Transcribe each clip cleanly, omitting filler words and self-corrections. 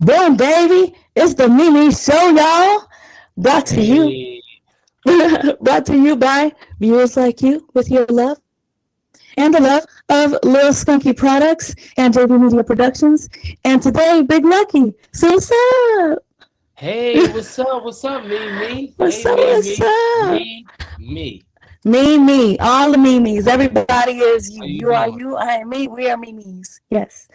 Boom, baby. It's the MeMe show, y'all. Brought to you. Hey, Brought to you by viewers like you with your love and the love of Lil Skunky Products and JV Media Productions. And today, Big Lucky. So what's up? hey, what's up? What's up, me? What's Hey, up? What's up? me. Me. All the Memes. Everybody is you. How You you are doing? you. I am me. We are Memes. Yes.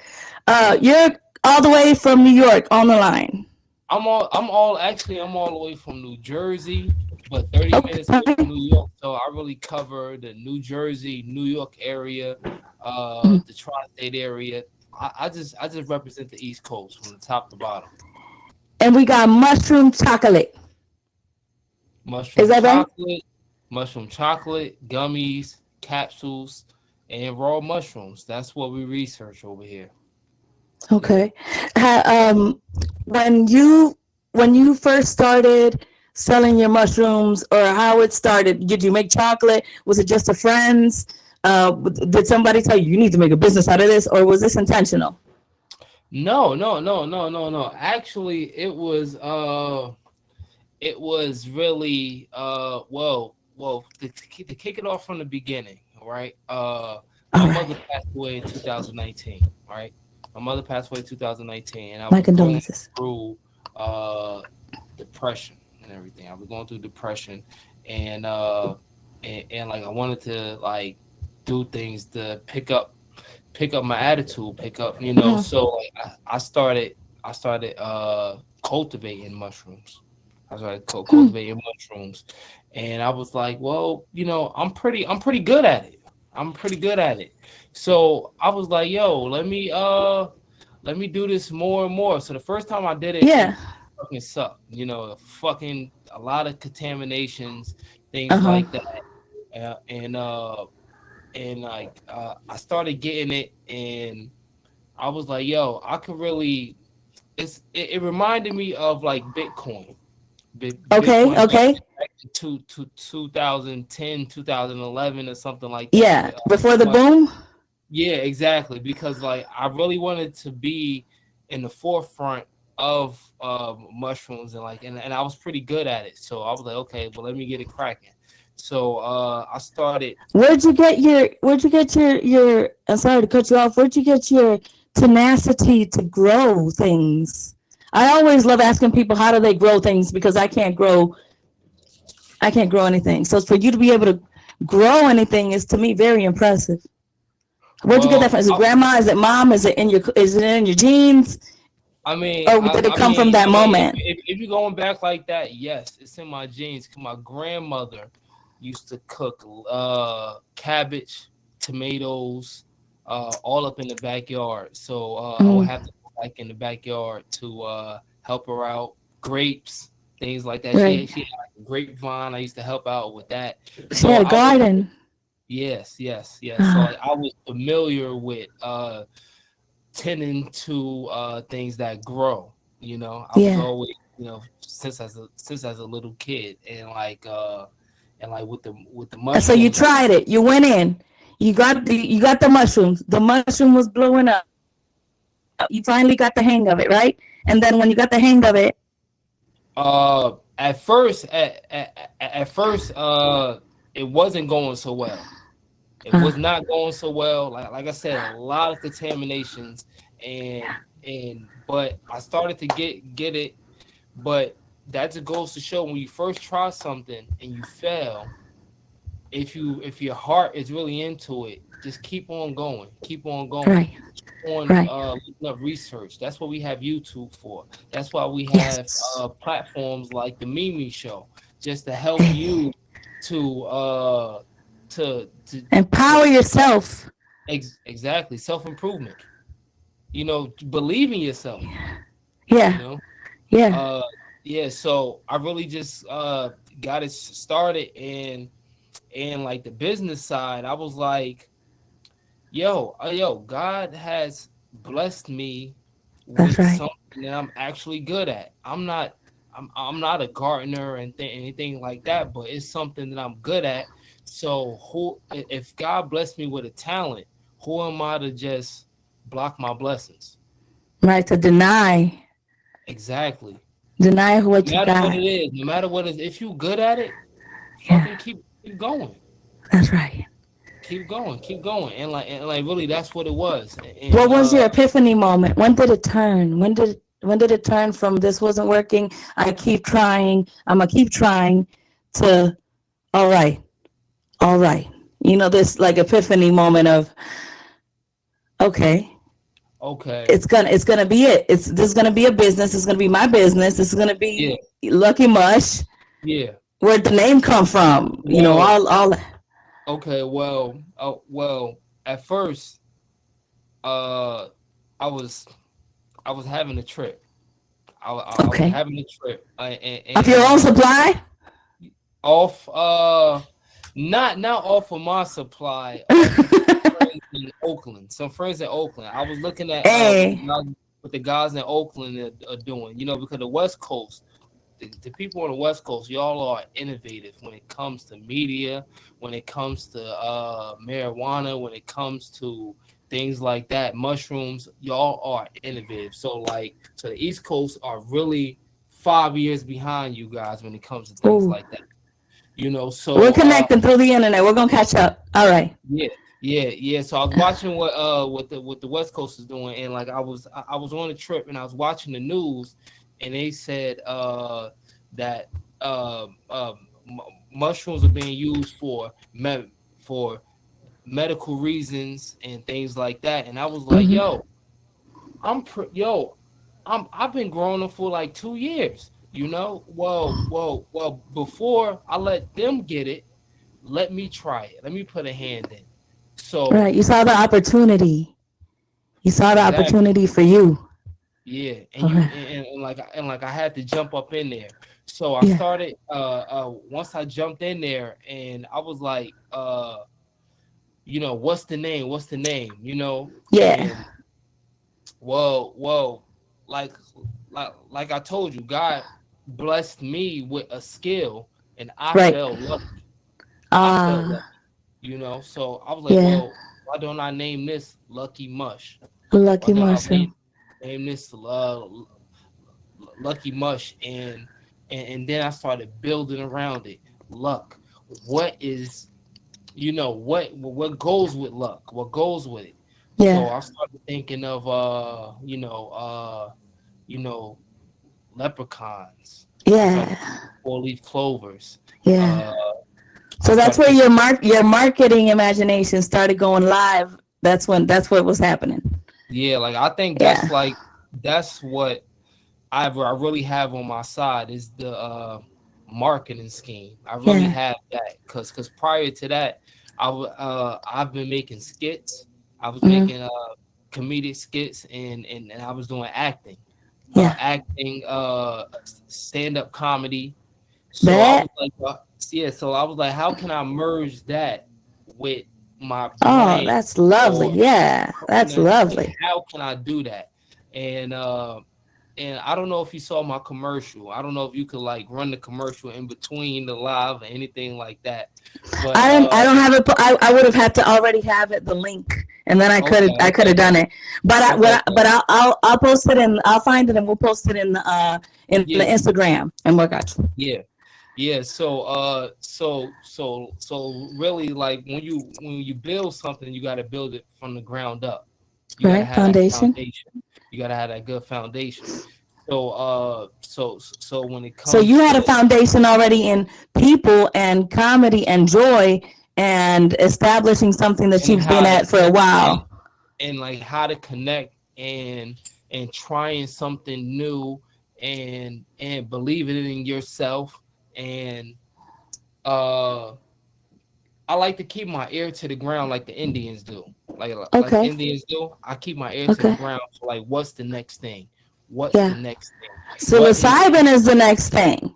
Yes. You're all the way from New York on the line. I'm all the way from New Jersey, but 30 minutes away Okay. from New York. So I really cover the New Jersey, New York area, the tri-state area. I just represent the East Coast from the top to bottom. And we got mushroom chocolate. Is Mushroom that right? chocolate, mushroom chocolate, gummies, capsules, and raw mushrooms. That's what we research over here. Yeah. Okay. When you first started selling your mushrooms, or how it started, did you make chocolate? Was it just a friends? Did somebody tell you need to make a business out of this, or was this intentional? No. Actually, it was really to kick it off from the beginning, right? All My right. mother passed away in 2019, right? My mother passed away in 2019, and I My was going condolences. through uh depression and everything. I was going through depression, and like I wanted to like do things to pick up my attitude, pick up, Hmm. so like I started cultivating mushrooms. I started cultivating mushrooms, and I was like, well, I'm pretty good at it. I'm pretty good at it. So I was like, yo, let me do this more and more. So the first time I did it, Yeah. it fucking sucked. Fucking a lot of contaminations, Uh things huh. like that, uh, and uh and like I started getting it, and I was like, yo, I could really. It reminded me of like Bitcoin. Okay. Bitcoin back, Okay. back to 2010, 2011 or something like that. Yeah. Before the But boom. yeah, exactly, because like I really wanted to be in the forefront of mushrooms, and I was pretty good at it. So I was like, okay, well let me get it cracking. So I started. Where'd you get your I'm sorry to cut you off. Where'd you get your tenacity to grow things? I always love asking people how do they grow things because I can't grow anything. So for you to be able to grow anything is to me very impressive. Where'd you get that Well, from? Is it grandma? Is it mom? Is it in your genes? I mean, Or I, did it I come from mean, that I mean, if, moment? if if you're going back like that, yes, it's in my genes. 'Cause my grandmother used to cook cabbage, tomatoes, all up in the backyard. So I would Mm. have to go back in the backyard to help her out. Grapes, things like that. She Right. she had like a grapevine. I used to help out with that. She So had a I was garden. yes. So Uh, like I was familiar with tending to things that grow. I was yeah. always, since as a little kid, and like with the And so you mushrooms. tried it. You went in. You got the mushrooms. The mushroom was blowing up. You finally got the hang of it, right? And then when you got the hang of it, At first, it wasn't going so well. It uh, was not going so well. Like I said, a lot of contaminations, but I started to get it. But that just goes to show, when you first try something and you fail, if your heart is really into it, just keep on going, right, keep on right. looking up research. That's what we have YouTube for. That's why we have Yes. platforms like the MeMe show, just to help you to to Empower yourself. exactly, self-improvement. Believe in yourself. you Yeah. know Yeah. uh yeah, so I really just got it started, and like the business side, I was like, yo, God has blessed me That's with right. something that I'm actually good at. I'm not a gardener and anything like that, but it's something that I'm good at. So if God blessed me with a talent, who am I to just block my blessings? Right. To deny. exactly. Deny what No you matter what got. it is, no matter what it is, if you good at it, fucking Yeah, keep going. that's right. Keep going. And like really that's what it was. What And was your epiphany moment? When did it turn? When did it turn from this wasn't working? I keep trying. I'm gonna keep trying to all right, all right. This like epiphany moment of okay, okay. it's gonna be it. This is gonna be a business. It's gonna be my business. This is gonna Yeah, be Lucky Mush. yeah. Where'd the name come from? Well, All okay, well, at first, uh I was I was having a trip. I was okay. having a trip, Of your own supply? off not off of my supply, off of some friends in Oakland. Some friends in Oakland. I was looking at Hey, what the guys in Oakland are doing. Because the West Coast, the people on the West Coast, y'all are innovative when it comes to media, when it comes to marijuana, when it comes to things like that, mushrooms. Y'all are innovative. So the East Coast are really 5 years behind you guys when it comes to things ooh, like that. we're So connecting through the internet. We're gonna catch up. All right. yeah, yeah. So I was watching what the West Coast is doing, and like I was on a trip and I was watching the news, and they said that mushrooms are being used for medical reasons and things like that, and I was like, Mm-hmm. I've been growing them for like 2 years. Well. Before I let them get it, let me try it. Let me put a hand in. So Right. You saw the opportunity. You saw the exactly, opportunity for you. yeah. And you Okay. and like I had to jump up in there. So I Yeah. started. Once I jumped in there, and I was like, what's the name? What's the name? Yeah. And well, like like I told you, God blessed me with a skill, and I Right. felt lucky. I felt Ah. lucky. So I was like, Yeah. well, why don't I name this Lucky Mush? Why Lucky don't I mushroom. name this Lucky Mush? And then I started building around it. Luck. What is what goes with luck? What goes with it? So Yeah. I started thinking of you know leprechauns. I started Yeah. thinking 4-leaf clovers. Yeah. Uh, I So that's started where thinking, your marketing imagination started going live. That's what was happening. yeah, like I think Yeah. that's what I really have on my side is the marketing scheme. I really Yeah. have that because prior to that, I've been making skits. I was Mm-hmm. making comedic skits and I was doing Yeah. stand up comedy. So I was Bet. like, yeah. So I was like, how can I merge that with my Oh, brand? that's lovely. Or Yeah. That's lovely. how can I do that? And I don't know if you saw my commercial. I don't know if you could like run the commercial in between the live or anything like that. But I don't have it. I would have had to already have it, the link, and then okay, I could have done it. But okay, but I'll post it and I'll find it and we'll post it in the yeah, Instagram and we'll got you. yeah, yeah. So really, like when you build something, you got to build it from the ground up. You got to Right, have that foundation. foundation. You got to have that good foundation. So when it So you comes had a to foundation already in people and comedy and joy and establishing something that and you've been how to at for a and while. like how to connect and trying something new and believing in yourself and uh I like to keep my ear to the ground like the Indians do. Like Okay. Indians do. I keep my ear to the Okay. ground. So like what's the next thing? What's the Yeah. next thing? What is Psilocybin is the next thing.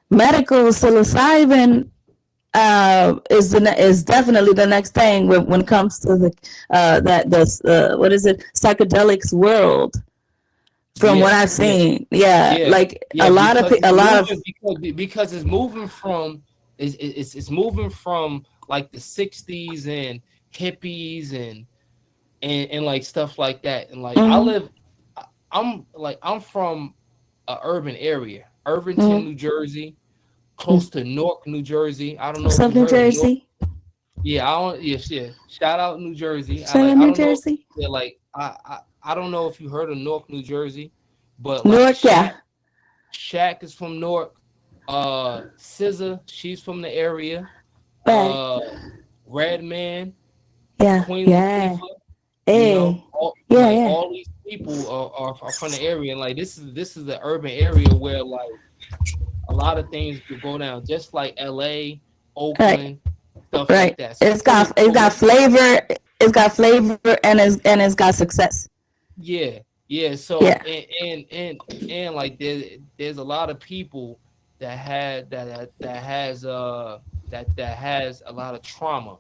Medical psilocybin is definitely the next thing when it comes to the what is it, psychedelics world. From what yeah, I've yeah, seen, yeah, yeah, like yeah, because a it's lot of moving because it's moving from it's moving from like the 60s and hippies and like stuff like that. And like mhm, I'm from a urban area, Irvington, Mm. New Jersey, Mm. close to Newark, New Jersey. I don't know What's if up, you New heard of Newark. Jersey? Yeah, I don't. Yes, yeah. Shout out New Jersey. Shout out I New don't know. Jersey. Yeah, like I don't know if you heard of Newark, New Jersey, but like Newark, yeah. Shaq is from Newark. SZA, she's from the area. Right. Uh, Redman, Yeah, Queen yeah. Latifah. You know, Hey. Yeah, yeah. all these people are from the area, and like this is the urban area where like a lot of things could go down, just like LA, Right, Oakland, stuff like right. that. It's got it's got flavor. It's got flavor and it's got success. Yeah, yeah. So Yeah. and like there's a lot of people that had that has that has a lot of trauma,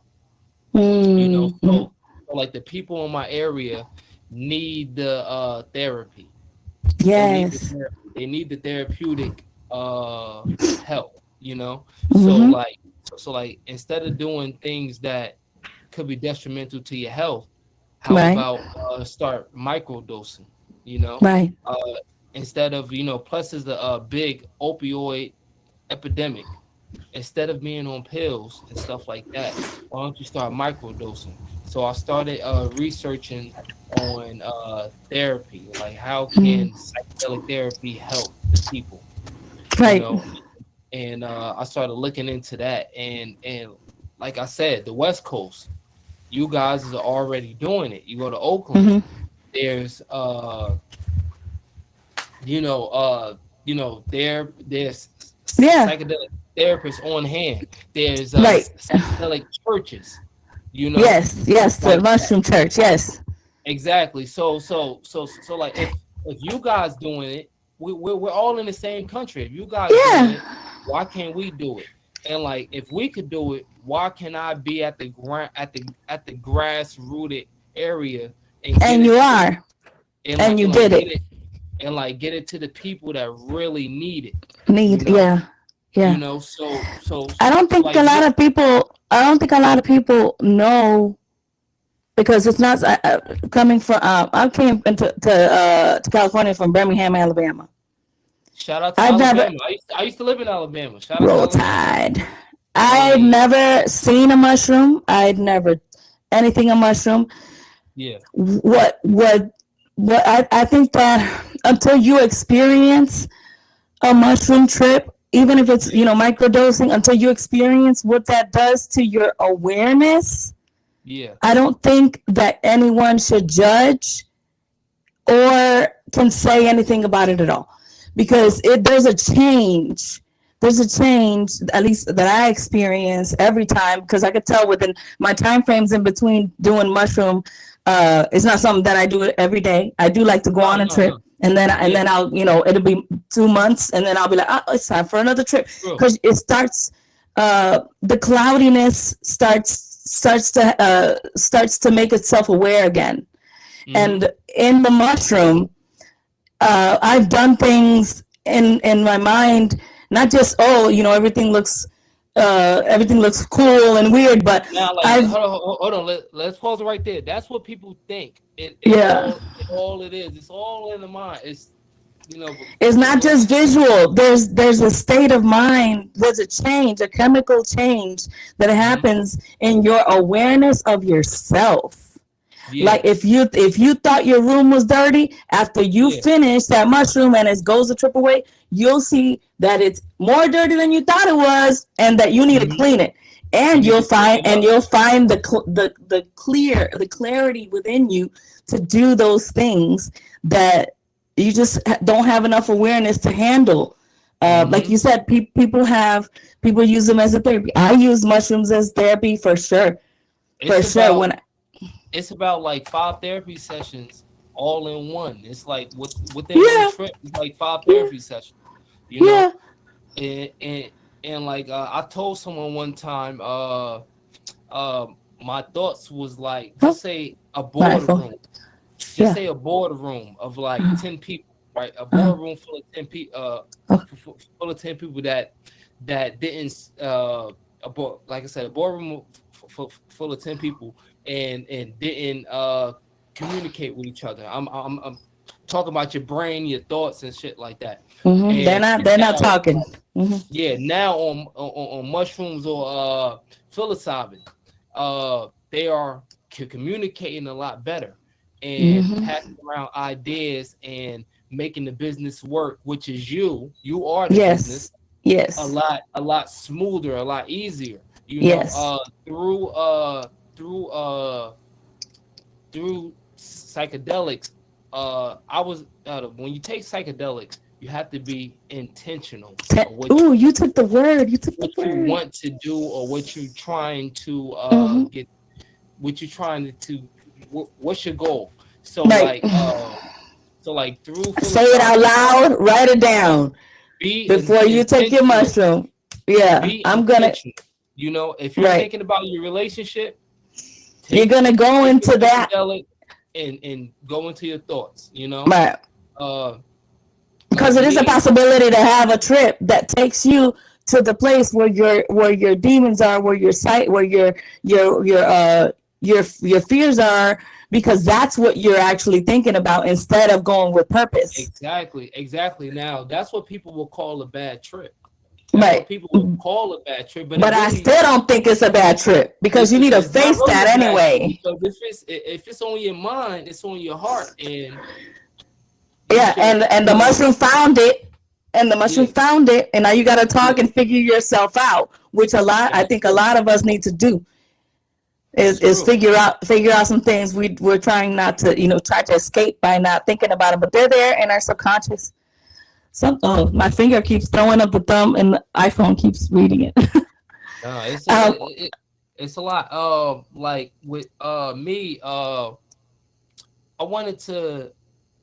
you know. Mm-hmm. So like the people in my area need the therapy. They need the Yes. therapy. They need the therapeutic help, you know. So Mm-hmm. like so instead of doing things that could be detrimental to your health, how Right. about start microdosing, you know? Right. Uh Instead of, plus there's a big opioid epidemic. Instead of being on pills and stuff like that, why don't you start microdosing? So I started researching on therapy, like how Mm. can psychedelic therapy help the people, you Right. know? And I started looking into that, and like I said, the West Coast, you guys are already doing it. You go to Oakland, Mm-hmm. there's you know, there's Yeah. psychedelic therapists on hand. There's Right. psychedelic churches, you know, Yes. Yes. The like that. mushroom church. Yes. Exactly. So like if you guys doing it, we're all in the same country. If you guys doing Yeah. it, why can't we do it? And like if we could do it, why can I be at the ground at the grass rooted area and get And it you to the are. And you and like did get it. it and like get it to the people that really need it, you Need. know? Yeah. You Yeah. know, I don't so think like a lot me, of people. I don't think a lot of people know because it's not coming from. I came to California from Birmingham, Alabama. shout out to I'd never Alabama. I used to live in Alabama. Shout out to roll Alabama. tide. I'd And never seen a mushroom. I'd never anything a mushroom. yeah, What what I think that until you experience a mushroom trip, even if it's yeah, microdosing, until you experience what that does to your awareness, yeah. I don't think that anyone should judge or can say anything about it at all because True. there's a change at least that I experience every time because I could tell within my time frames in between doing mushroom. It's not something that I do every day. I do like to go No, on a no, no. trip and Yeah, then I'll it'll be 2 months and then I'll be like, oh, it's time for another trip true. because it starts the cloudiness starts to make itself aware again. Mm-hmm. And in the mushroom, I've done things in my mind, not just everything looks cool and weird, but Now, like, I've hold on. Let's pause it right there. That's what people think. yeah. All it is. It's all in the mind. It's It's but not just visual. There's a state of mind. There's a change, a chemical change that mhm. happens in your awareness of yourself. Like Yeah, if you thought your room was dirty, after you yeah, finish that mushroom and it goes a trip away, you'll see that it's more dirty than you thought it was, and that you need to hmm. clean it. You And need to clean it up. you'll find the clarity within you to do those things that you just don't have enough awareness to handle. Like Hmm. you said, people use them as a therapy. I use mushrooms as therapy for sure, for It's sure. about When it's about like 5 therapy sessions all in one. It's like within one yeah, trip, it's like five yeah, therapy sessions. You know, yeah. and like I told someone one time, my thoughts was like, Oh, just say a mindful. boardroom, just Yeah. say a boardroom of like Uh-huh. 10 people, right? A Uh-huh. boardroom full of 10 people, Oh, full of 10 people that didn't, like I said, a boardroom full of 10 people and didn't communicate with each other. I'm talking about your brain, your thoughts, and shit like that. They're And not. They're not now, talking. yeah, now on mushrooms or psilocybin, they are communicating a lot better and passing around ideas and making the business work, which is you are the business, Yes. Yes. a lot smoother, a lot easier. You know, Yes. through through psychedelics. I was when you take psychedelics, you have to be intentional of Ooh, you took the word. You took the what you word. want to do or what you're trying to Hmm. get, what you're trying to what's your goal. So Right. like through Say it out psilocybin, loud. Write it down before you take your intentional. mushroom. Yeah, Be I'm gonna. intentional. You know, if you're Right. thinking about your relationship, You're take gonna go take your into that. psychedelic and go into your thoughts. You know, Right. uh, Because like it is a me, possibility to have a trip that takes you to the place where your demons are, where your sight, where your fears are, because that's what you're actually thinking about instead of going with purpose. exactly. Now that's what people will call a bad trip. That's what Right. people will call a bad trip, but But it I really still don't think it's a bad trip because you need to it's not face really that a bad trip, anyway. because if it's on your mind, it's on your heart, and you Yeah, should, and the mushroom found it, and the mushroom yeah, found it, and now you got to talk yeah, and figure yourself out, which I that's think a true. lot of us need to do. That's Is true. figure out some things we're trying not to, try to escape by not thinking about them, but they're there in our subconscious. My finger keeps throwing up the thumb and the iPhone keeps reading it. No, um, it's a lot. Like with me, I wanted to,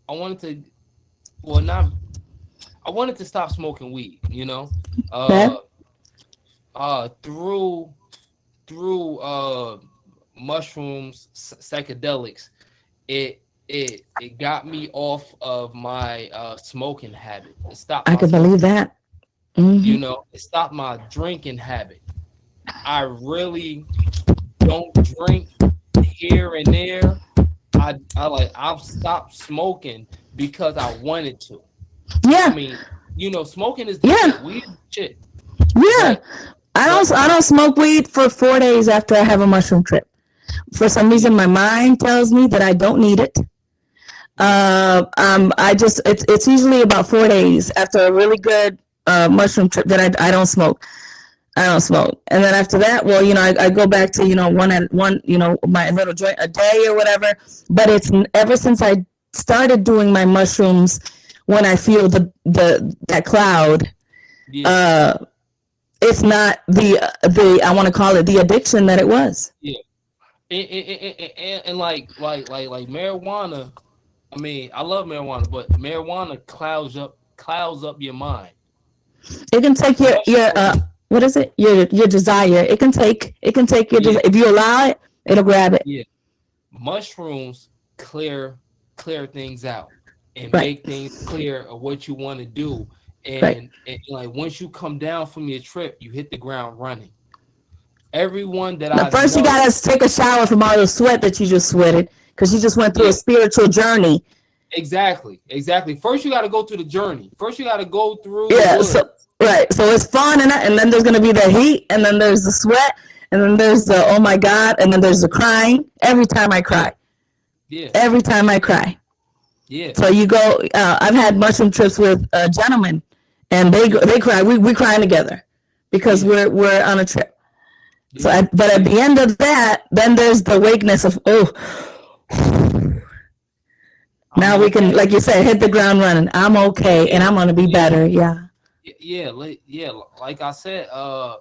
I wanted to, well, not, I wanted to stop smoking weed. You know, that uh, through mushrooms, psychedelics, it got me off of my smoking habit. It stopped I my could believe smoking habit. that. Hmm. You know, it stopped my drinking habit. I really don't drink here and there. I've stopped smoking because I wanted to. I Yeah, mean, you know, smoking is the shit. yeah, Weed is the shit. yeah. But but I I don't smoke weed for 4 days after I have a mushroom trip. For some yeah, reason, my mind tells me that I don't need it. yeah, I just it's usually about 4 days after a really good mushroom trip that I don't smoke. I don't smoke, and then after that, well, I go back to one at one, my little joint a day or whatever. But it's ever since I started doing my mushrooms, when I feel the that cloud, yeah, uh, it's not the I want to call it the addiction that it was. yeah. And like marijuana. I mean, I love marijuana, but marijuana clouds up your mind. It can take your Mushroom, what is it, your desire. It can take your yeah, desire. If you allow it, it'll grab it. yeah. Mushrooms clear things out and Right. make things clear of what you want to do. Right. And like once you come down from your trip, you hit the ground running. Everyone that Now, I first, you know, gotta take a shower from all the sweat that you just sweated because you just went through a yeah, spiritual journey. exactly. First, you got to go through the journey. First, you got to go through the Yeah. wood. So right. So it's fun, and then there's gonna be the heat, and then there's the sweat, and then there's the oh my god, and then there's the crying. Every time I Yeah, cry. yeah, Every time I cry. yeah, So you go. I've had mushroom trips with gentlemen, and yeah, they cry. We crying together because yeah, we're on a trip. So, yeah, but at yeah. the end of that, then there's the wakeness of, oh, I'm now we can, okay. like you said, hit the ground running. I'm okay, and Yeah, I'm gonna be yeah, better. Yeah. yeah. Like I said, my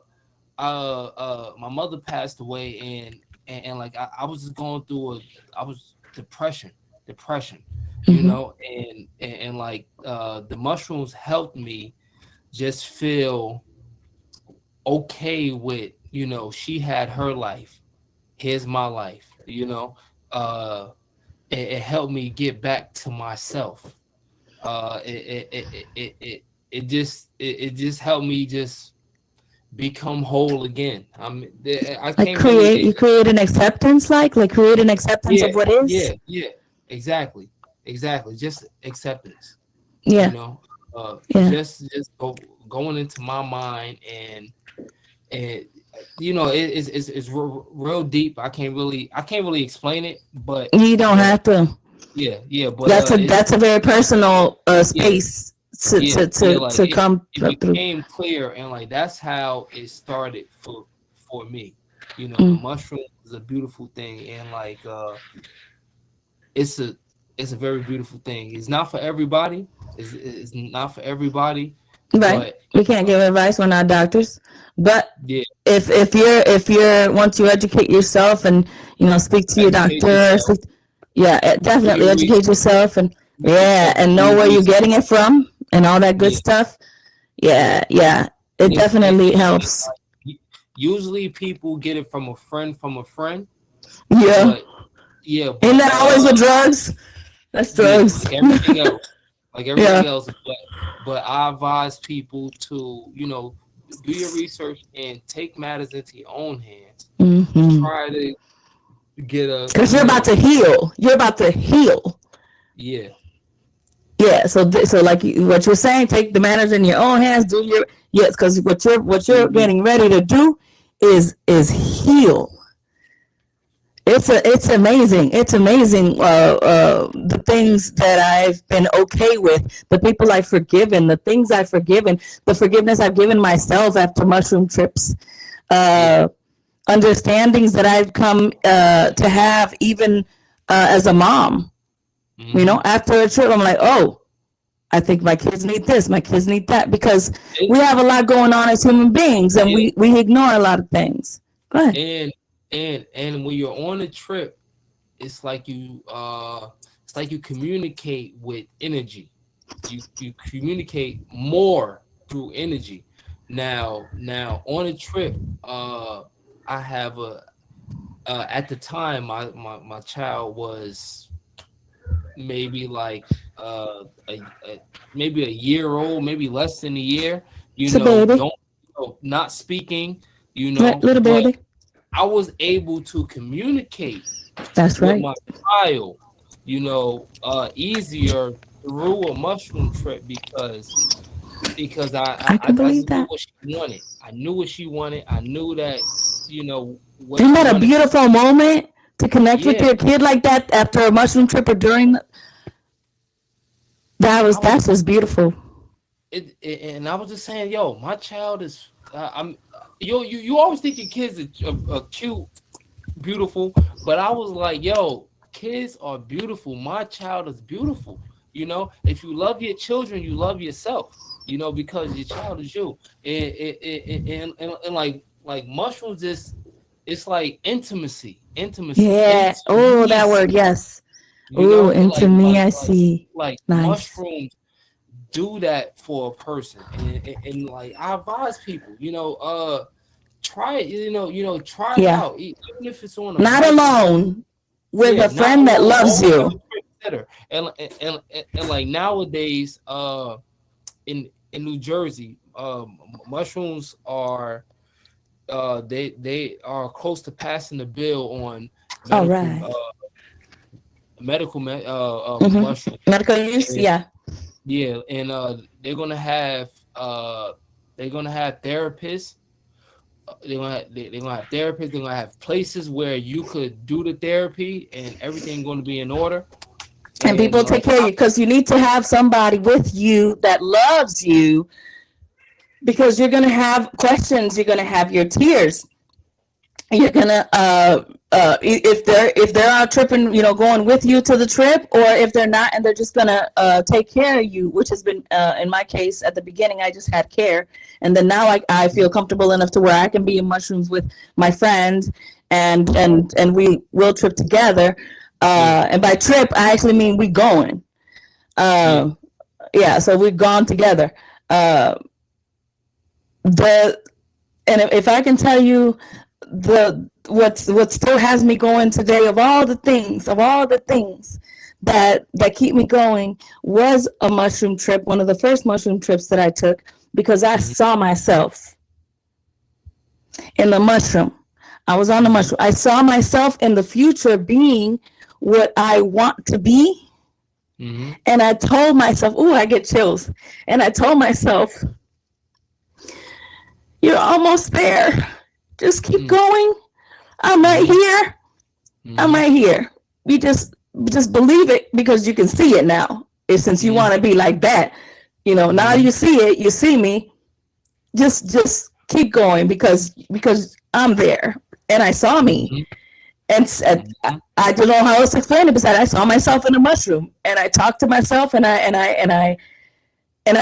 mother passed away, and like I was just going through I was depression, you Hmm. know, and like the mushrooms helped me just feel okay with, you know, she had her life, here's my life, you know. It helped me get back to myself. It just helped me just become whole again. I Like can't really you create an acceptance, like create an acceptance yeah, of what is. yeah, exactly, exactly, just acceptance. You Yeah. know, Yeah. going into my mind, and it's real deep. I can't really explain it, You don't but have to. yeah, yeah, but it's That's a very personal yeah, space yeah, yeah, like to come it up through. became clear, and like that's how it started for me. The Mm. mushroom is a beautiful thing, and like it's a it's a very beautiful thing. It's not for everybody. It's not for everybody, Right. but We can't give advice. We're not doctors. But yeah, if you're once you educate yourself and speak to your educate doctor, yourself, yeah, do definitely your educate research, yourself and do yeah, yourself, and do know your where you're research. getting it from and all that good Yeah, stuff. yeah. Yeah, yeah, it definitely And helps. usually people get it from a friend, Yeah, but yeah, ain't but that always with drugs? That's yeah, drugs. like everything else, like everything Yeah. else. But I advise people to do your research and take matters into your own hands. Mm-hmm. Try to get a Because you're about to heal. You're about to heal. yeah, Yeah. So like what you're saying, take the matters in your own hands. Do your yes, because what you're hmm getting ready to do is heal. It's amazing. It's amazing. The things that I've been okay with, the people I've forgiven, the things I've forgiven, the forgiveness I've given myself after mushroom trips, yeah, uh, understandings that I've come to have even as a mom. hmm After a trip, I'm like, oh, I think my kids need this, my kids need that, because it, we have a lot going on as human beings, and yeah, we ignore a lot of things. Go ahead. and and when you're on a trip, it's like you communicate with energy. You communicate more through energy. Now on a trip, I have a at the time my child was maybe like maybe a year old, maybe less than a year. It's a baby, Don't not speaking. right, little But baby. I was able to communicate That's with right. my child, easier through a mushroom trip because I can I believe just knew that. what she wanted. I knew what she wanted. I knew that what Isn't she that a wanted. beautiful moment to connect with Yeah, your kid like that after a mushroom trip or during I was that's just beautiful. and I was just saying, yo, my child is. You always think your kids are cute, beautiful, but I was like, yo, kids are beautiful. My child is beautiful. If you love your children, you love yourself. Because your child is you. And like mushrooms is it's like intimacy Yeah. into Oh, me. that word. Yes. Oh, into Like me, I see. like Nice. mushrooms do that for a person, and like I advise people, try it, try it Yeah. out, even if it's on a Not micro. alone, with Yeah, a not friend that alone. loves Always have you. a better. And like nowadays, in New Jersey, mushrooms are they are close to passing the bill on All medical right. mushrooms. Medical use. And Yeah. yeah, and they're gonna have therapists. They're gonna have therapists. They're gonna have places where you could do the therapy, and everything going to be in order. And And people take like, care of you because you need to have somebody with you that loves you, because you're gonna have questions. You're gonna have your tears. You're gonna if they're out tripping, going with you to the trip, or if they're not and they're just gonna take care of you, which has been in my case at the beginning. I just had care, and then now I feel comfortable enough to where I can be in mushrooms with my friends, and we will trip together, yeah, and by trip I actually mean we going, yeah, uh, yeah, so we've gone together. uh, the and if I can tell you what still has me going today, of all the things that keep me going, was a mushroom trip, one of the first mushroom trips that I took, because I hmm saw myself in the mushroom. I was on the hmm mushroom. I saw myself in the future being what I want to be, Mm-hmm. And I told myself, ooh, I get chills. And I told myself, you're almost there. Just keep going. I'm right Mm-hmm. here. I'm Mm-hmm. right here. You just believe it because you can see it now. It's since you want to be like that, now Mm-hmm. you see it, you see me. Just keep going because I'm there and I saw me. Mm-hmm. And Mm-hmm. I don't know how else to explain it besides I saw myself in a mushroom and I talked to myself and I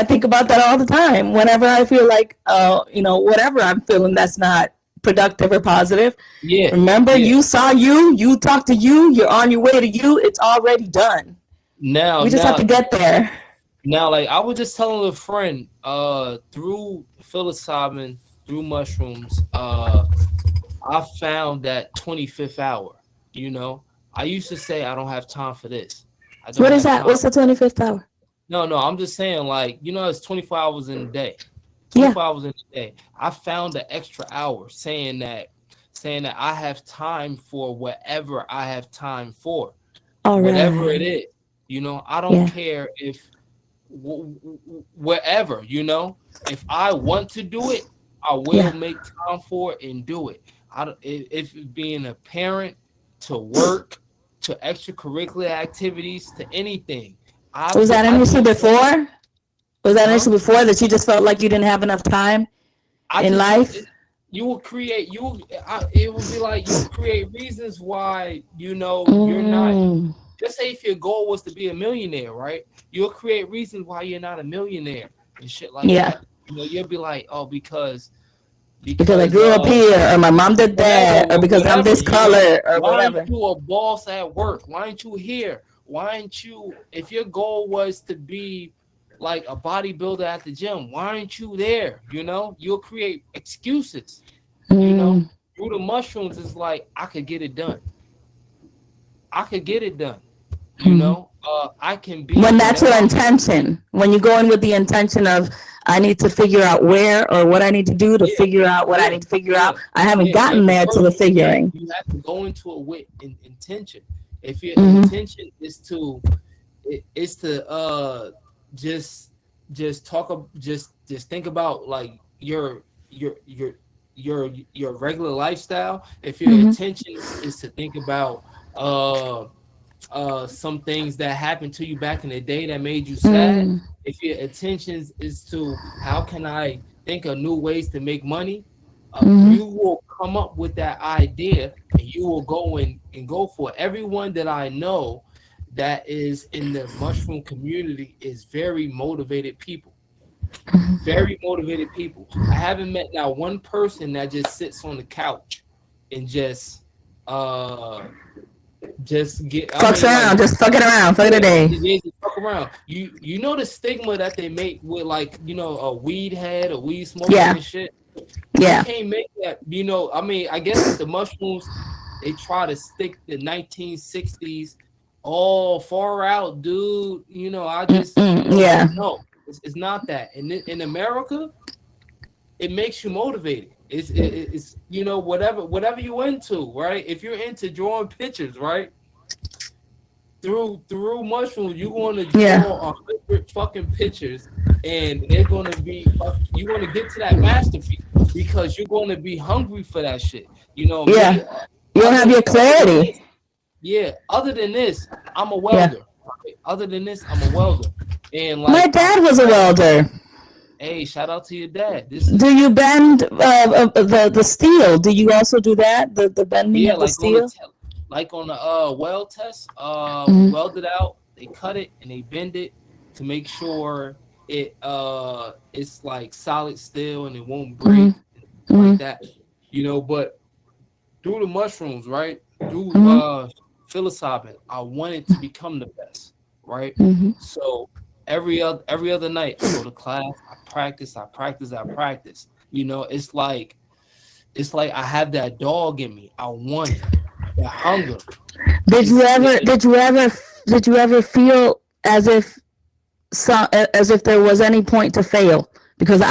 think about that all the time whenever I feel like whatever I'm feeling that's not productive or positive. Yeah. Remember, Yeah. you saw you talked to you're on your way to you. It's already done. Now, We just have to now, get there. now, like I was just telling a friend, through psilocybin, through mushrooms, I found that 25th hour. You know, I used to say I don't have time for this. I don't What is have that? time. What's the 25th hour? No, no, I'm just saying, like, it's 24 hours in a day. Yeah. 24 hours in a day. I found the extra hour saying that I have time for whatever I have time for, All whatever it right. is. I don't Yeah. care if wherever, if I want to do it, I will Yeah. make time for it and do it. If it's being a parent, to work, to extracurricular activities, to anything. Was that I an issue just before? Was that an huh? issue before that you just felt like you didn't have enough time I in just life? you will create you will- I, it will be like you will create reasons why you're not. Mm, Just say if your goal was to be a millionaire, right? You'll create reasons why you're not a millionaire and shit like yeah. that. You'll be like, oh, because Because I because grew up here, or my mom did that, or because I'm whatever, this color, or why aren't whatever. you a boss at work? Why aren't you here? Why aren't you, if your goal was to be like a bodybuilder at the gym, why aren't you there? You'll create excuses. you know Mm. Through the mushrooms, it's like I could get it done. I could get it done. Mm. I can be When that's whatever your I'm. intention, when you go in with the intention of, I need to figure out where or what I need to do to Yeah, figure out what I yeah, need to figure yeah, out. I haven't yeah. gotten But there to first, the yeah, figuring. you have to go into it with intention. If your Mm-hmm. intention is to just just think about like your regular lifestyle. If your Mm-hmm. intention is to think about uh some things that happened to you back in the day that made you sad, Mm. if your intentions is to how can I think of new ways to make money, Mm-hmm. you will come up with that idea and you will go and go for it. Everyone that I know that is in the mushroom community is very motivated people. Very motivated people. I haven't met now one person that just sits on the couch and uh just get. I Fucks mean, like, around, just fuck it around, fuck it yeah, a day. they just fuck around. You know the stigma that they make with, like, a weed head, a weed smoker Yeah. and shit. You Yeah. can't make that. I mean, I guess with the mushrooms, they try to stick the 1960s all far out, dude. I just, Mm-mm. but Yeah. no, it's not that. And in America, it makes you motivated. It's whatever you're into, right? If you're into drawing pictures, right? Through mushrooms, you're going to Yeah. draw 100 fucking pictures, and they're going to be you're going to get to that masterpiece because you're going to be hungry for that shit. Me, Yeah. You don't have your other than clarity. this, yeah, other than this, I'm a Yeah. welder. Right? Other than this, I'm a welder, and My like dad was a welder. hey, shout out to your dad. This Do is you bend the steel? Do you also do that? The bending Yeah, of the like on the steel? like on the weld test, we Mm-hmm. weld it out, they cut it and they bend it to make sure it's like solid steel and it won't Mm-hmm. break and stuff Mm-hmm. like that. But through the mushrooms, right? Through Mm-hmm. psilocybin, I wanted to become the best, right? Mm-hmm. So every other night I go to class, I practice. It's like I have that dog in me. I want it. That hunger. Did you It's ever? it, Did you ever? Did you ever feel as if as if there was any point to fail? Because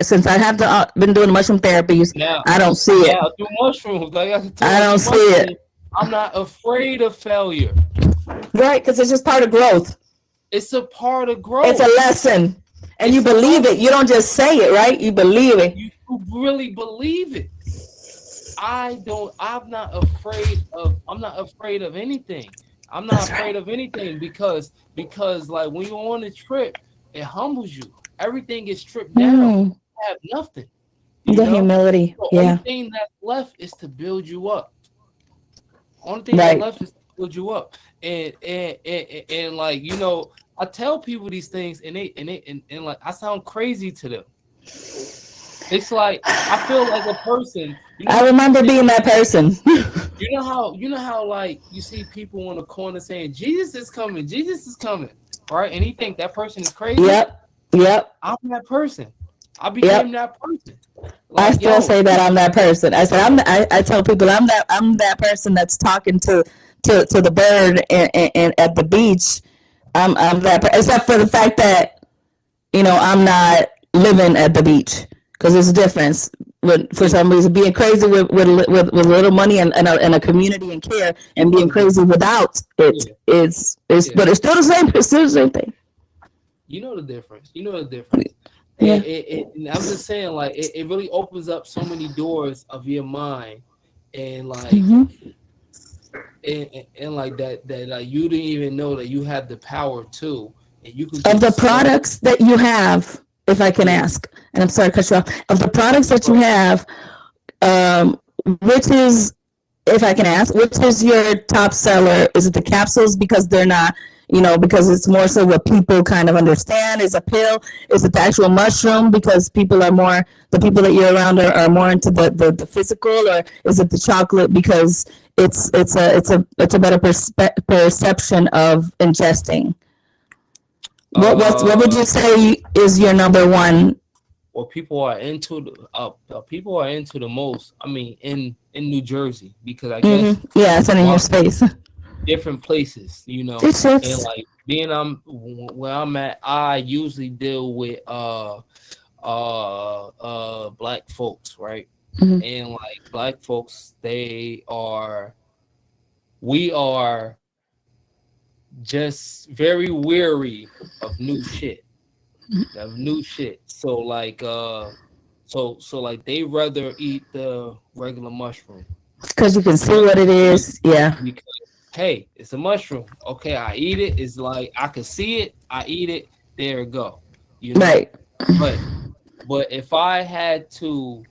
since I have been doing mushroom therapies, now I don't see it. now through mushrooms. Like I told I you, don't through see it. mushrooms, I'm not afraid of failure. Right, because it's just part of growth. It's a part of It's growth. a lesson. And you It's a believe it. lesson. You don't just say it, right? You believe it. You really believe it. I don't. I'm not afraid of anything. I'm not That's afraid right. of anything because like when you're on a trip, it humbles you. Everything is stripped down. Hmm. You have nothing. You The know. humility. The only Yeah. thing that's left is to build you up. Only thing that Right. left is to build you up. And like I tell people these things, and like I sound crazy to them. It's like I feel like a person. I You remember see, being that person. you know how like you see people on the corner saying Jesus is coming, Jesus is coming, right? And you think that person is crazy. Yep. Yep. I'm that person. I became Yep. that person. I Like still yo, say that I'm that person. I said I tell people I'm that person that's talking to the bird and at the beach. I'm except for the fact that I'm not living at the beach because there's a difference. For yeah, some reason, being crazy with little money and a community and care, you and know being the difference. crazy without it Yeah, is yeah. but it's still the same. It's still the same thing. You know the difference. You know the difference. Yeah. And I'm just saying, like, it really opens up so many doors of your mind, and like, Hmm. and like that like you didn't even know that you had the power to, and you could Of get the so products that you have, if I can yeah. ask, and I'm sorry to cut you off, of the products that you But have, um, which is, if I can ask, which is your top seller? Is it the capsules because they're not, because it's more so what people kind of understand is a pill? Is it the actual mushroom because the people that you're around are more into the physical, or is it the chocolate because it's a better perception of ingesting? What would uh, you say is your number one? what people are into the most. I mean, in New Jersey, because I guess Yeah, it's in while your space. different places, It and shifts. like being where I'm at, I usually deal with black folks, right? Hmm. And like black folks, we are just very weary of new shit, So like so like they rather eat the regular mushroom. Because you can see Because, what it is. Yeah. because hey, it's a mushroom. Okay, I eat it. It's like I can see it. I eat it. There it go. You know. Right. But if I had to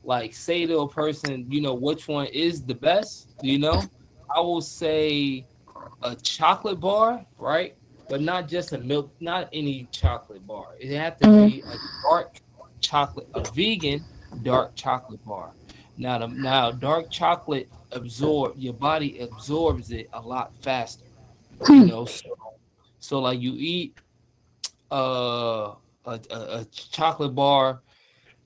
like say to a person, which one is the best, I will say a chocolate bar, right? But not just a milk, not any chocolate bar. It had to Hmm. be a dark chocolate, a vegan dark chocolate bar. Now dark chocolate your body absorbs it a lot faster. You know, so like you eat a chocolate bar,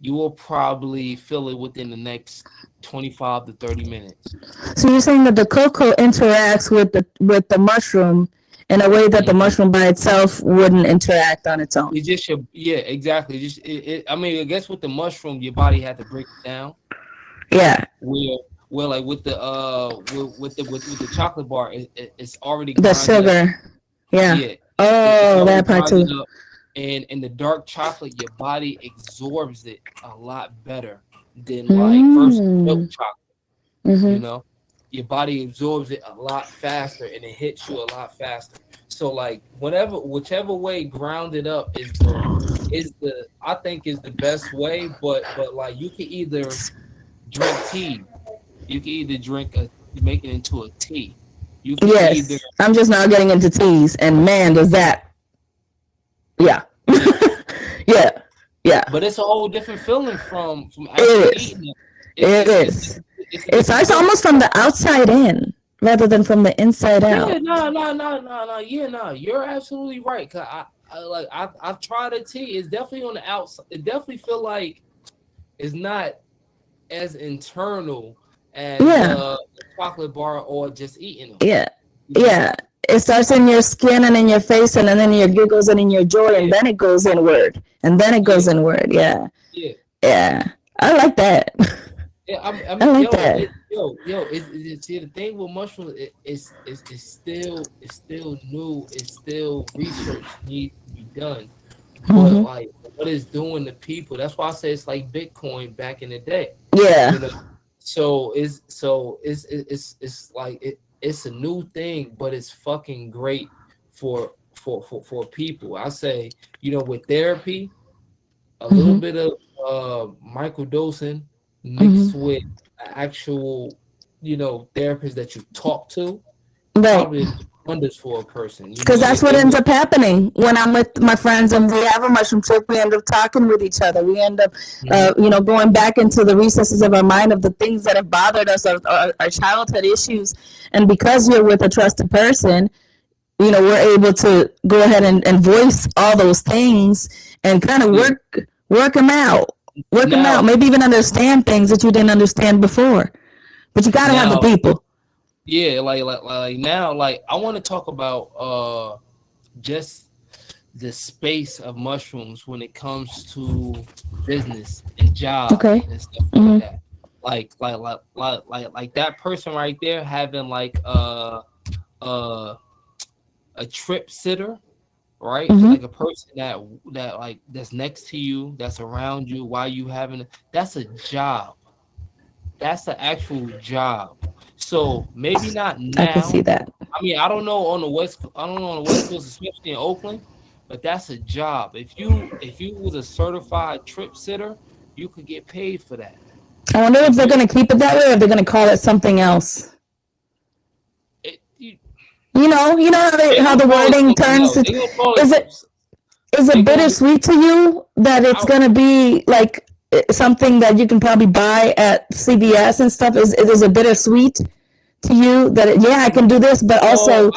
you will probably feel it within the next 25 to 30 minutes. So you're saying that the cocoa interacts with the mushroom in a way that the Mhm. mushroom by itself wouldn't interact on its own. It's just yeah, exactly. I mean, I guess with the mushroom, your body had to break it down. Yeah. Where like with the with the chocolate bar, it's already The grinded up. sugar. Yeah. Yeah, it's Oh, already that part too. grinded up, and in the dark chocolate, your body absorbs it a lot better than like versus milk Mm. chocolate. You Mm-hmm. know, your body absorbs it a lot faster, and it hits you a lot faster. So like whichever way grounded up is the I think is the best way. But like you can either drink tea, you can either make it into a tea. You can either Yes. I'm just now getting into teas, and man, does that. Yeah. yeah, Yeah. Yeah. but it's a whole different feeling from actually It is. eating it. It is. It's a It different starts feeling. almost from the outside in rather than from the inside Yeah, out. no. Yeah, no. You're absolutely right. Cause I've tried a tea. It's definitely on the outside. It definitely feel like it's not as internal as Yeah. the chocolate bar or just eating them. Yeah. You know? Yeah. It starts in your skin and in your face and then in your giggles and in your joy and Yeah, then it goes inward. And then it yeah, goes inward. Yeah. yeah, Yeah. I like that. yeah. I I mean, like yo, that. See, the thing with mushrooms, it's still new. It's still research needs to be done. But Hmm. like, what it's doing to people? That's why I say it's like Bitcoin back in the day. Yeah. You know, it's like it's a new thing, but it's fucking great for people. I say, with therapy, a little Hmm. bit of microdosing Hmm. mixed with actual, therapist that you talk to Right. probably do wonders for a person. Because that's what It ends will. up happening when I'm with my friends and we have a mushroom trip. We end up talking with each other. We end up, Mhm. going back into the recesses of our mind of the things that have bothered us, or our childhood issues. And because you're with a trusted person, we're able to go ahead and voice all those things and kind of Yeah. work them out, Now, maybe even understand things that you didn't understand before. But you got to have the now, people. yeah, like now, like I want to talk about just the space of mushrooms when it comes to business and jobs Okay. and stuff like Mm-hmm. that. Like that person right there having like uh a trip sitter, right? Mm-hmm. Like a person that like that's next to you, that's around you while you having that's a job. That's an actual job. So maybe not I can see now. that. I mean, I don't know on the West Coast, especially in Oakland, but that's a job. If you was a certified trip sitter, you could get paid for that. I wonder if If they're you going to keep it that way or if they're going to call it something else. it, you How, they how gonna the call it wording something turns else. to. They gonna call Is it. it is They it going. bittersweet to you that it's I, going to be like something that you can probably buy at CVS and stuff? Is it bittersweet to you that yeah, I can do this, but no, also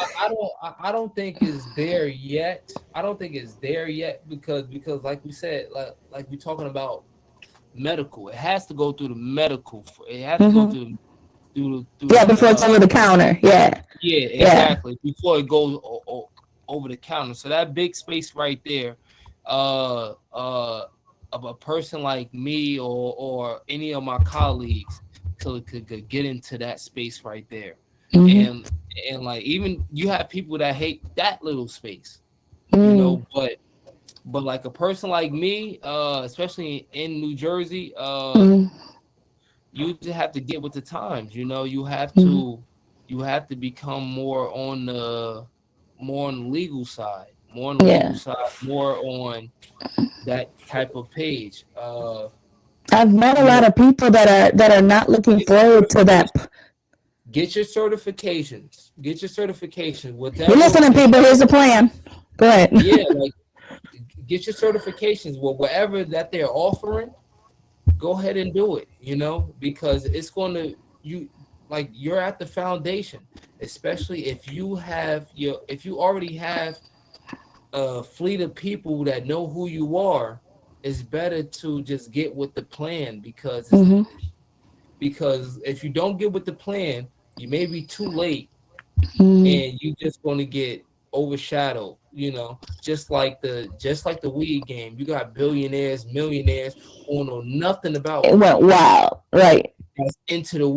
I don't think it's there yet. I don't think it's there yet because like we said, like we're talking about medical. It has to go through the medical. It has to go hmm through yeah, the before it's over the counter. Yeah, yeah, yeah. exactly. Before it goes over the counter. So that big space right there, uh, uh, of a person like me or any of my colleagues could get into that space right there, Hmm. and like even you have people that hate that little space, Mm. but like a person like me, especially in New Jersey, Mm. you just have to get with the times. Mm. You have to become more on the legal side, Yeah, more on that type of page. I've met a You lot know, of people that are not looking get your forward to that. get your certifications, get your certifications, You're listening, people. Here's the plan. Go ahead. yeah, like get your certifications. Well, whatever that they're offering, go ahead and do it. Because it's going to you're at the foundation, especially if you already have a fleet of people that know who you are. It's better to just get with the plan Hmm. because if you don't get with the plan, you may be too late Mm. and you just going to get overshadowed. Just like the weed game. You got billionaires, millionaires who don't know nothing about It went weed. wild, right? That's into the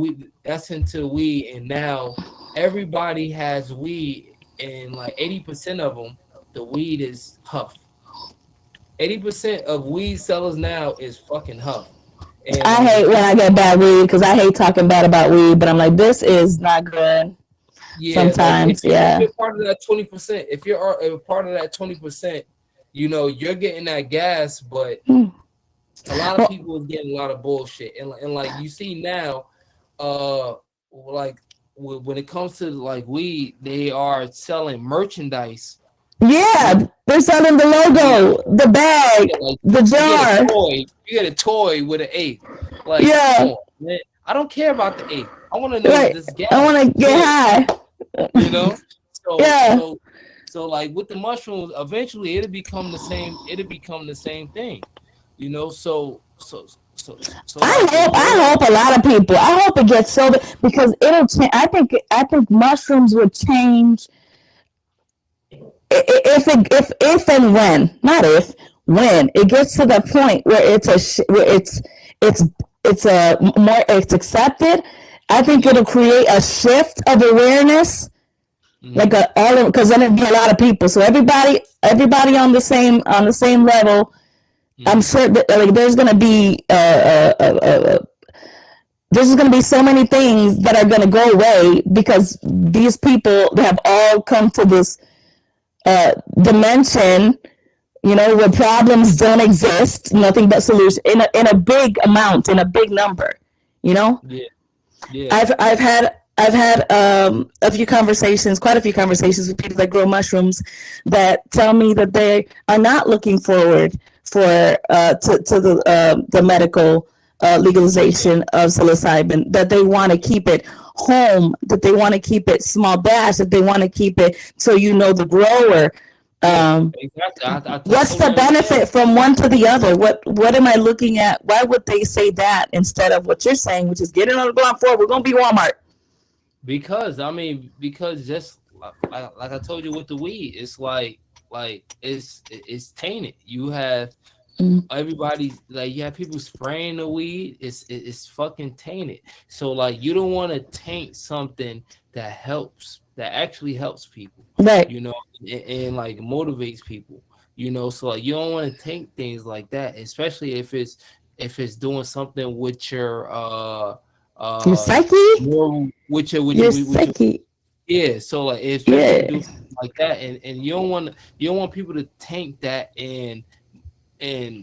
weed, and now everybody has weed, and like 80% of them, the weed is huff. 80% of weed sellers now is fucking huff. And I like hate when I get bad weed because I hate talking bad about weed, but I'm like, this is not good. yeah, like Sometimes, yeah. if you're part of that 20%, if you're a part of that 20%, you're getting that gas, but Hmm. a lot of Well, people is getting a lot of bullshit. And like you see now, like when it comes to like weed, they are selling merchandise with yeah, they're selling the yeah, logo, the bag, like the jar. you get a toy with an eighth. Like, come Yeah, on, man. I don't care about the eighth. I want to know right. this I want gas to get hit, high. you know? So Yeah, so so like with the mushrooms, eventually it'll become the same thing. So like the I more hope a lot of people. I hope it gets so because it'll change. I think mushrooms would change if and when, not if, when it gets to the point where it's a where it's a more it's accepted I think Yeah. it'll create a shift of awareness, like Hmm. all of, because then it'd be a lot of people. So everybody on the same level. I'm Hmm. sure that like there's going to be so many things that are going to go away because these people have all come to this dimension, where problems don't exist, nothing but solution in a big amount, in a big number. You know, Yeah. Yeah. I've had a few conversations, quite a few conversations with people that grow mushrooms that tell me that they are not looking forward to the medical legalization of psilocybin. That they want to keep it home. That they want to keep it small batch. That they want to keep it so the grower. Yeah. Um, Exactly. I what's the totally understand. benefit from one to the other? What am I looking at? Why would they say that instead of what you're saying, which is getting on the ground floor? We're gonna be Walmart. Because I mean, because just like I told you with the weed, it's like it's tainted. You have Mm. everybody like you have people spraying the weed. It's fucking tainted. So like you don't want to taint something that actually helps people, Right. you know, and like motivates people, you know. So like you don't want to taint things like that, especially if it's doing something with your Your uh psyche. moral Your with your psyche. yeah. So like especially if you Yeah. do something like that, and you don't want people to taint that and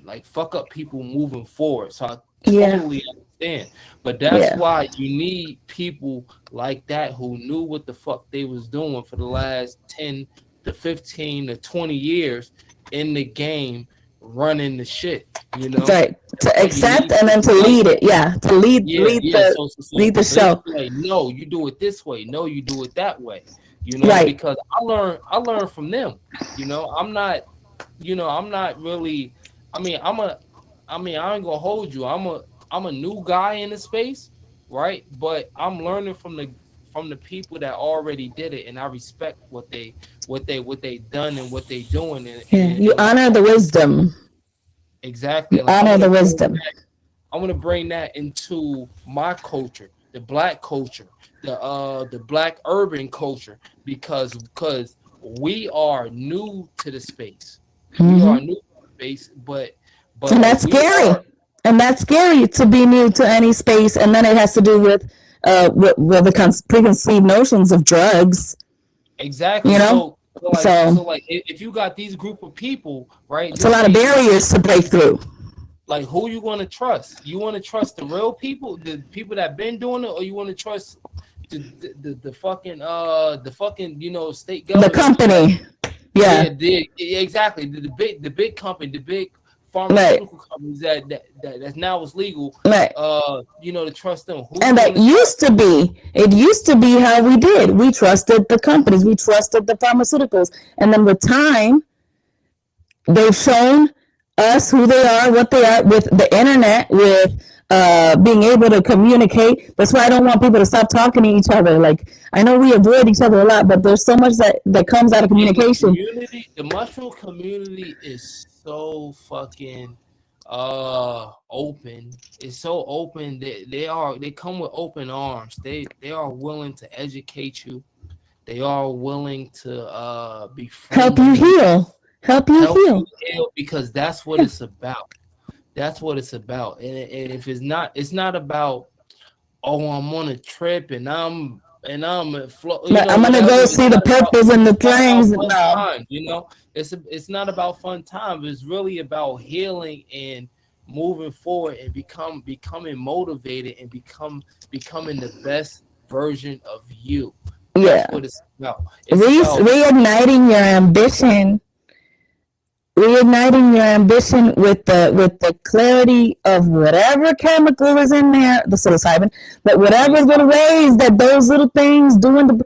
like fuck up people moving forward. So I Yeah. totally understand. But that's Yeah. why you need people like that who knew what the fuck they was doing for the last 10 to 15 to 20 years in the game running the shit, you know? Right. That's To why you accept need and then people to like lead it. that. Yeah. To lead Yeah, lead yeah. the So so so lead the so they can show. be like, no, you do it this way. No, you do it that way. You know, Right. because I learned from them. You know, I'm not really. I mean, I ain't gonna hold you. I'm a new guy in the space, right? But I'm learning from the people that already did it, and I respect what they done and what they doing, and Yeah. and, You and honor the wisdom. exactly. You Like honor the wisdom. I want to bring that into my culture, the black culture, the black urban culture, because we are new to the space. We are Hmm. new to the space, And but that's we scary. are And that's scary to be new to any space. And then it has to do with the preconceived notions of drugs. exactly. You know. So like So so like if you got these group of people, right? it's a Just lot of say barriers to break through. like who you want to trust? You want to trust the real people, the people that been doing it, or you want to trust the fucking state The governors that company. yeah, Yeah. exactly, the big company, the big Right. pharmaceutical companies that now is legal, Right. to trust them. Who And you want that to trust? used to be, it used to be how we did. We trusted the companies, we trusted the pharmaceuticals. And then with time, they've shown us who they are, what they are with the internet, with being able to communicate. That's why I don't want people to stop talking to each other. Like, I know we avoid each other a lot, but there's so much that comes out of And communication. the mushroom community is so fucking open. It's so open that they come with open arms. They are willing to educate you. They are willing to Help befriend you you, heal. Help you help you heal. heal, because that's what Yeah. it's about. That's what it's about. And if it's not about, oh, I'm on a trip and I'm at But I'm gonna whatever. go It's see the not about purples and the it's not about things. fun No. time. It's not about fun time. It's really about healing and moving forward and becoming motivated and becoming the best version of you. That's Yeah. what it's about. It's about Reigniting your ambition, with the clarity of whatever chemical is in there, the psilocybin, but whatever little ways that those little things doing the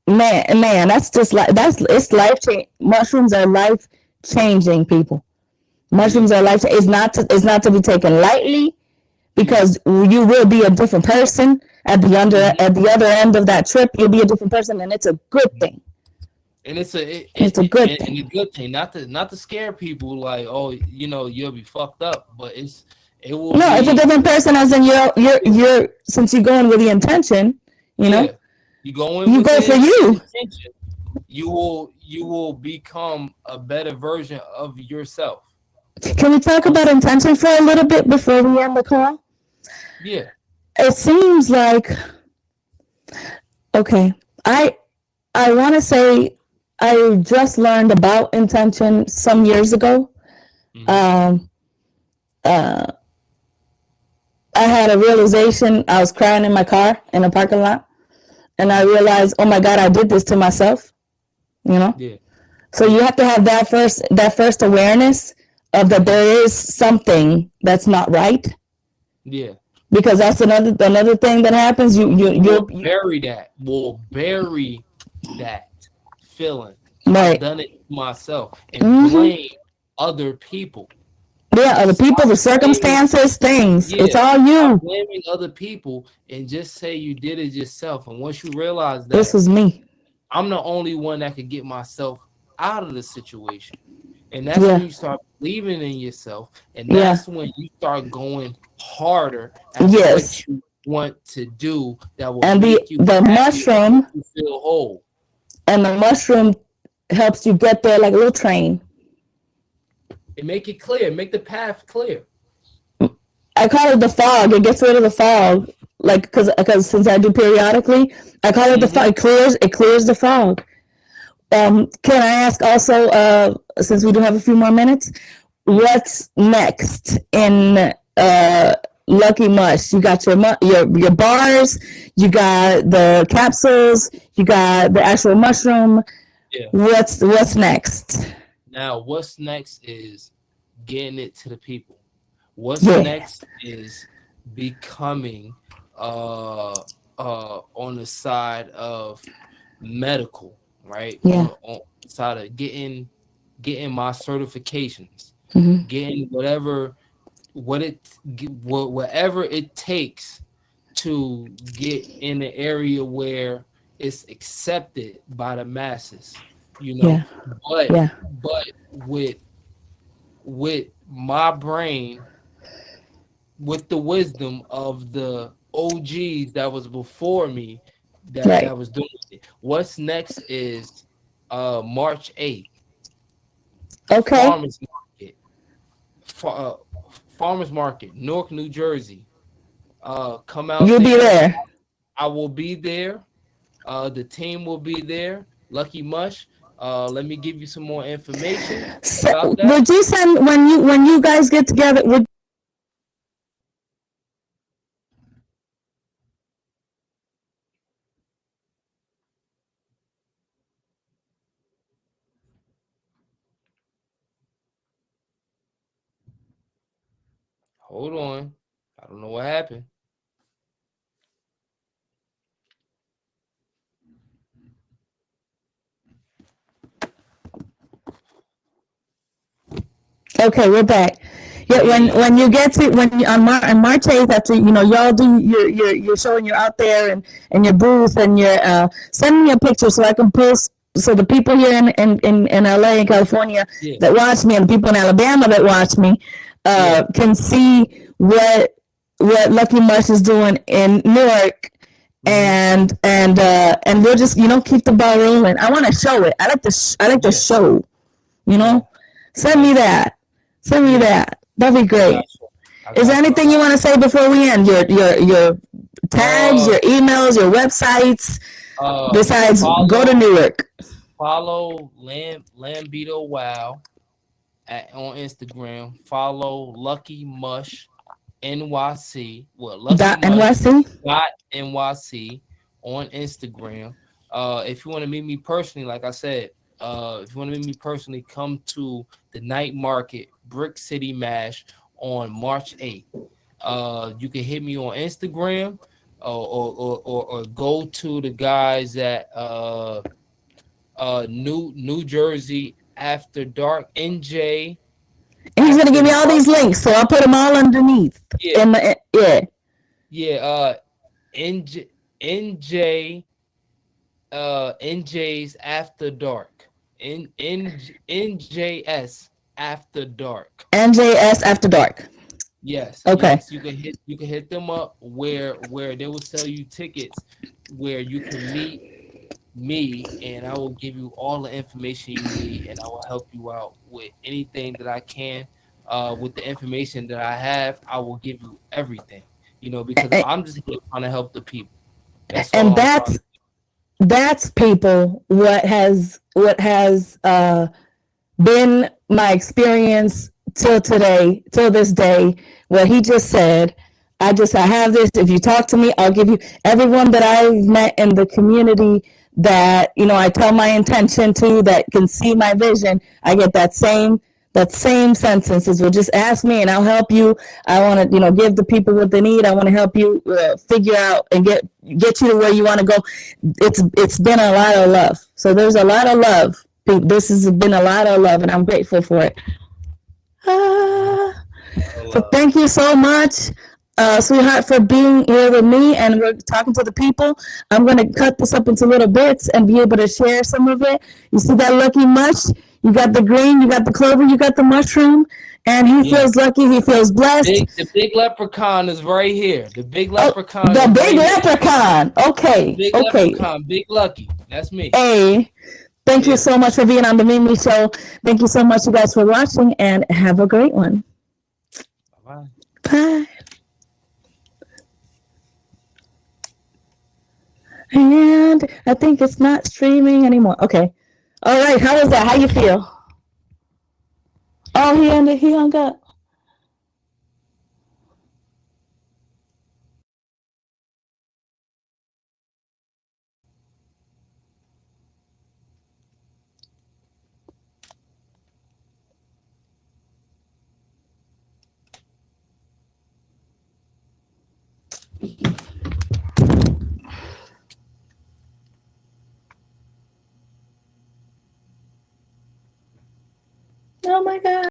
man, that's just like that's it's life change. Mushrooms are life changing, people. yeah, Mushrooms are life. It's not to be taken lightly yeah. because you will be a different person Mhm. at the other end of that trip. You'll be a different person, and it's a good thing. And it's It's a good and a thing. good thing, not to scare people like, oh, you'll be fucked up, but It will No, it's a be, different person. As in you're since you're going with the intention, you yeah. know, You go in you with go for the you. intention, you will become a better version of yourself. Can we talk Um, about intention for a little bit before we end the call? yeah. It seems like okay. I I want to say I just learned about intention some years ago. Hmm. Um, uh, I had a realization. I was crying in my car in a parking lot, and I Hmm. realized, oh my God, I did this to myself. You know. Yeah. So you Yeah. have to have that first awareness of that Hmm. there is something that's not right, Yeah. because that's another thing that happens. You But you we you, will you bury that. We'll bury that feeling. I've right. done it myself and Mm-hmm. blame other people. Yeah, other people, Stop the blaming. circumstances, things. It's Yeah. all Stop you. blaming other people and just say you did it yourself. And once you realize This that was me. I'm the only one that could get myself out of the situation. And that's when Yeah, you start believing in yourself. And yeah, that's when you start going harder at what yes. you want to do that will And the make you the happy and make mushroom you feel whole. and the mushroom helps you get there like a little train. And make it clear, make the path clear. I call it the fog. It gets rid of the fog, like because since I do periodically, I call it the Hmm. fog. It clears the fog. Can I ask also, since we do have a few more minutes, Yeah. what's next in Lucky Mush? You got your bars, you got the capsules, you got the actual mushroom. Yeah. What's next? Now, what's next is getting it to the people. What's Yeah, next is becoming on the side of medical, right? yeah, On the side of getting my certifications, hmm, getting whatever it takes to get in the area where it's accepted by the masses, you know. yeah, But yeah, but with my brain, with the wisdom of the OGs that was before me, that right. was doing it. What's next is March 8th, Okay, Farmers Market, Fa- uh, Farmers Market, Newark, New Jersey. Come out you'll be there. there. I will be there. The team will be there. Lucky Mush. Let me give you some more information about that. Would you send when you guys get together? Would Hold on. I don't know what happened. Okay, we're back. Yeah, when Yeah. when you get to when you, on March 8th, after y'all do your show and you're out there and your booth and your send me a picture so I can post, so the people here in LA and California Yeah. that watch me and the people in Alabama that watch me Yeah. can see what Lucky Mush is doing in Newark, Hmm. and we'll just keep the ball rolling. I want to show it. I like to Yeah. show. You Yeah. know, I send me got you. that. Send me Yeah. that. That'd be I got great. you. I Is there got you. anything you want to say before we end? Your tags, Uh your emails, your websites. Besides, go to follow Newark. Lambito Wow on Instagram. Follow Lucky Mush NYC. Well, Lucky Dot Mush NYC. dot NYC on Instagram. If you want to meet me personally, like I said, if you want to meet me personally, come to the night market, Brick City Mash on March 8th. You can hit me on Instagram, or go to the guys at New Jersey After Dark, NJ And he's gonna After give me all Dark. these links, so I'll put them all underneath. Yeah, In the yeah. yeah. NJ NJ NJ's After Dark. NJS After Dark. NJS After Dark. Yes, Okay. yes, you can hit them up where they will sell you tickets where you can meet me, and I will give you all the information you need, and I will help you out with anything that I can. With the information that I have, I will give you everything. You know, because A- I'm just here trying to help the people. That's all And I'm trying to that's people what has been my experience till today, till this day. What he just said, I have this. If you talk to me, I'll give you everyone that I've met in the community that I tell my intention to, that can see my vision. I get that same sentences. Well, just ask me and I'll help you. I want to give the people what they need. I want to help you figure out and get you to where you want to go. It's been a lot of love. So there's a lot of love. This has been a lot of love, and I'm grateful for it. Ah. So love. thank you so much, sweetheart, for being here with me, and we're talking to the people. I'm going to cut this up into little bits and be able to share some of it. You see that lucky mush? You got the green, you got the clover, you got the mushroom, and he Yeah. feels lucky, he feels blessed. The big leprechaun is right here. The big Oh, leprechaun the is big right here. leprechaun. The Okay, big okay. leprechaun, Big Lucky. That's me. Hey, thank you Yeah. so much for being on the MeMe Show. Thank you so much, you guys, for watching, and have a great one. Bye. Bye. And I think it's not streaming anymore. Okay. All right. How was that? How you feel? Oh, he hung up.